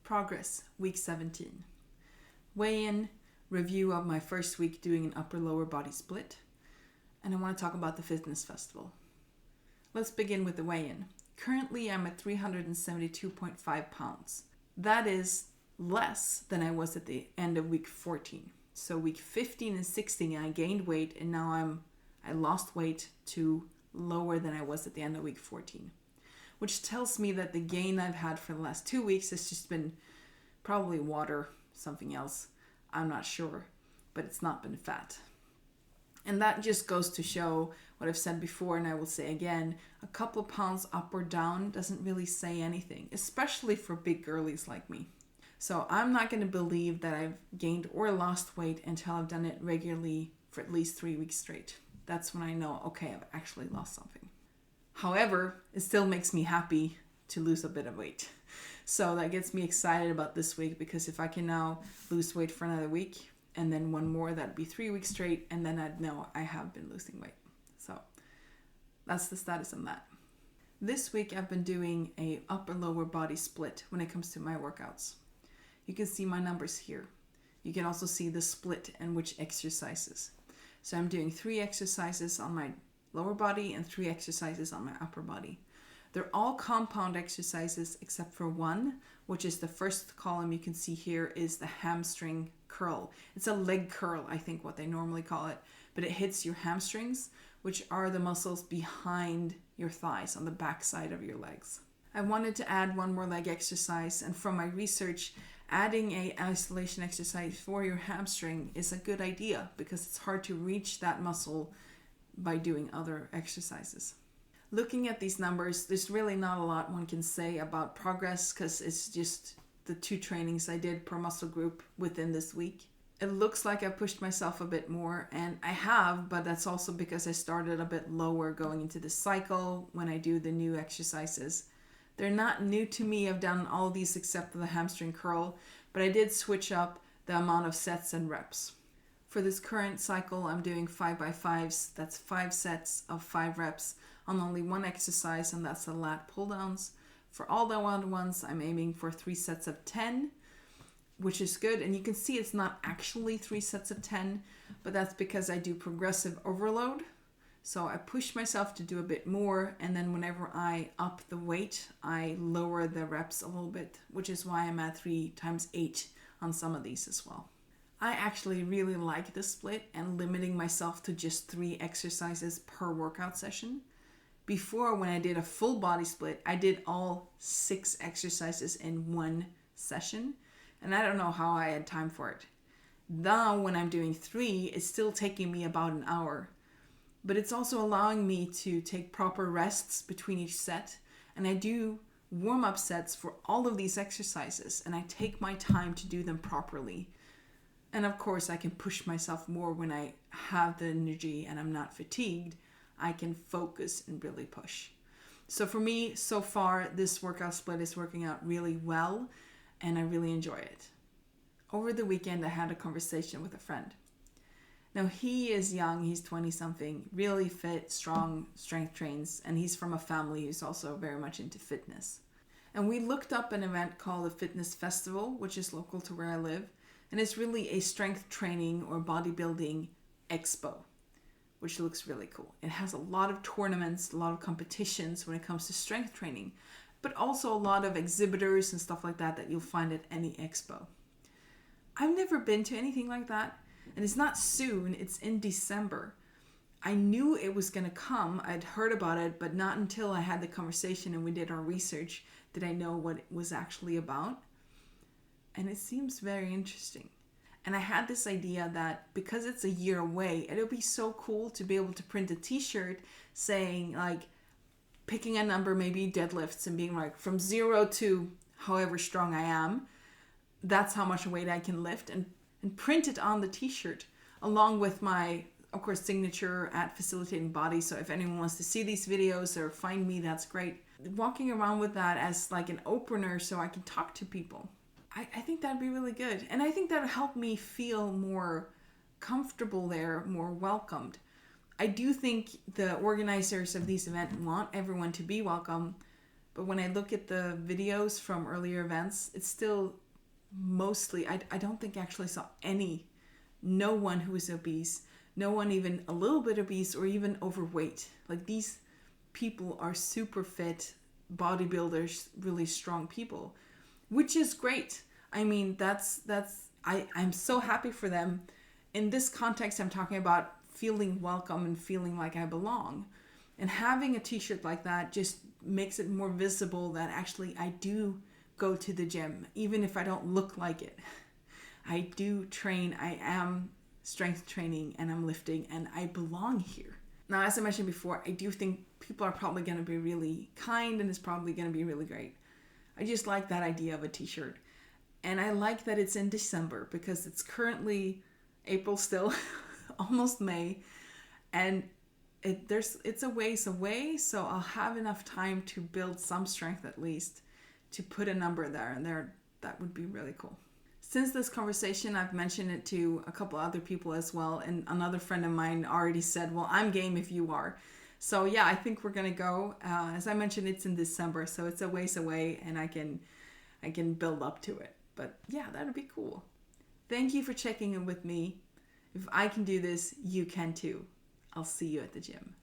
Progress, week 17. Weigh-in, review of my first week doing an upper-lower body split. And I want to talk about the fitness festival. Let's begin with the weigh-in. Currently, I'm at 372.5 pounds. That is less than I was at the end of week 14. So week 15 and 16, I gained weight, and now I lost weight to lower than I was at the end of week 14. Which tells me that the gain I've had for the last 2 weeks has just been probably water, something else. I'm not sure, but it's not been fat. And that just goes to show what I've said before, and I will say again, a couple of pounds up or down doesn't really say anything, especially for big girlies like me. So I'm not going to believe that I've gained or lost weight until I've done it regularly for at least 3 weeks straight. That's when I know, okay, I've actually lost something. However, it still makes me happy to lose a bit of weight. So that gets me excited about this week, because if I can now lose weight for another week and then one more, that'd be 3 weeks straight, and then I'd know I have been losing weight. So that's the status on that. This week I've been doing a upper-lower body split when it comes to my workouts. You can see my numbers here. You can also see the split and which exercises. So I'm doing 3 exercises on my lower body and 3 exercises on my upper body. They're all compound exercises except for one, which is the first column you can see here, is the hamstring curl. It's a leg curl, I think what they normally call it, but it hits your hamstrings, which are the muscles behind your thighs on the back side of your legs. I wanted to add one more leg exercise, and from my research, adding an isolation exercise for your hamstring is a good idea because it's hard to reach that muscle by doing other exercises. Looking at these numbers, there's really not a lot one can say about progress because it's just the 2 trainings I did per muscle group within this week. It looks like I pushed myself a bit more, and I have, but that's also because I started a bit lower going into the cycle when I do the new exercises. They're not new to me. I've done all these except for the hamstring curl, but I did switch up the amount of sets and reps. For this current cycle, I'm doing 5x5s. That's 5 sets of 5 reps on only one exercise, and that's the lat pull downs. For all the other ones, I'm aiming for 3 sets of 10, which is good. And you can see it's not actually 3 sets of 10, but that's because I do progressive overload. So I push myself to do a bit more, and then whenever I up the weight, I lower the reps a little bit, which is why I'm at 3 times 8 on some of these as well. I actually really like the split and limiting myself to just 3 exercises per workout session. Before, when I did a full body split, I did all 6 exercises in one session, and I don't know how I had time for it. Now, when I'm doing 3, it's still taking me about an hour, but it's also allowing me to take proper rests between each set, and I do warm-up sets for all of these exercises, and I take my time to do them properly. And of course, I can push myself more when I have the energy and I'm not fatigued. I can focus and really push. So for me, so far, this workout split is working out really well, and I really enjoy it. Over the weekend, I had a conversation with a friend. Now, he is young, he's 20-something, really fit, strong, strength trains, and he's from a family who's also very much into fitness. And we looked up an event called the Fitness Festival, which is local to where I live, and it's really a strength training or bodybuilding expo, which looks really cool. It has a lot of tournaments, a lot of competitions when it comes to strength training, but also a lot of exhibitors and stuff like that you'll find at any expo. I've never been to anything like that, and it's not soon, it's in December. I knew it was going to come, I'd heard about it, but not until I had the conversation and we did our research did I know what it was actually about. And it seems very interesting. And I had this idea that because it's a year away, it'll be so cool to be able to print a t-shirt saying, like, picking a number, maybe deadlifts, and being like, from 0 to however strong I am, that's how much weight I can lift, and print it on the t-shirt along with my, of course, signature at Facilitating Body. So if anyone wants to see these videos or find me, that's great. Walking around with that as like an opener so I can talk to people. I think that'd be really good. And I think that'd help me feel more comfortable there, more welcomed. I do think the organizers of these events want everyone to be welcome, But when I look at the videos from earlier events, it's still mostly, I don't think I actually saw no one who is obese, no one even a little bit obese or even overweight. Like, these people are super fit bodybuilders, really strong people, which is great. I mean, I'm so happy for them. In this context, I'm talking about feeling welcome and feeling like I belong. And having a t-shirt like that just makes it more visible that actually I do go to the gym, even if I don't look like it. I do train, I am strength training, and I'm lifting, and I belong here. Now, as I mentioned before, I do think people are probably going to be really kind, and it's probably going to be really great. I just like that idea of a t-shirt. And I like that it's in December, because it's currently April still, almost May, and it's a ways away, so I'll have enough time to build some strength at least to put a number there, and that would be really cool. Since this conversation, I've mentioned it to a couple other people as well, and another friend of mine already said, well, I'm game if you are. So yeah, I think we're gonna go. As I mentioned, it's in December, so it's a ways away, and I can build up to it. But yeah, that would be cool. Thank you for checking in with me. If I can do this, you can too. I'll see you at the gym.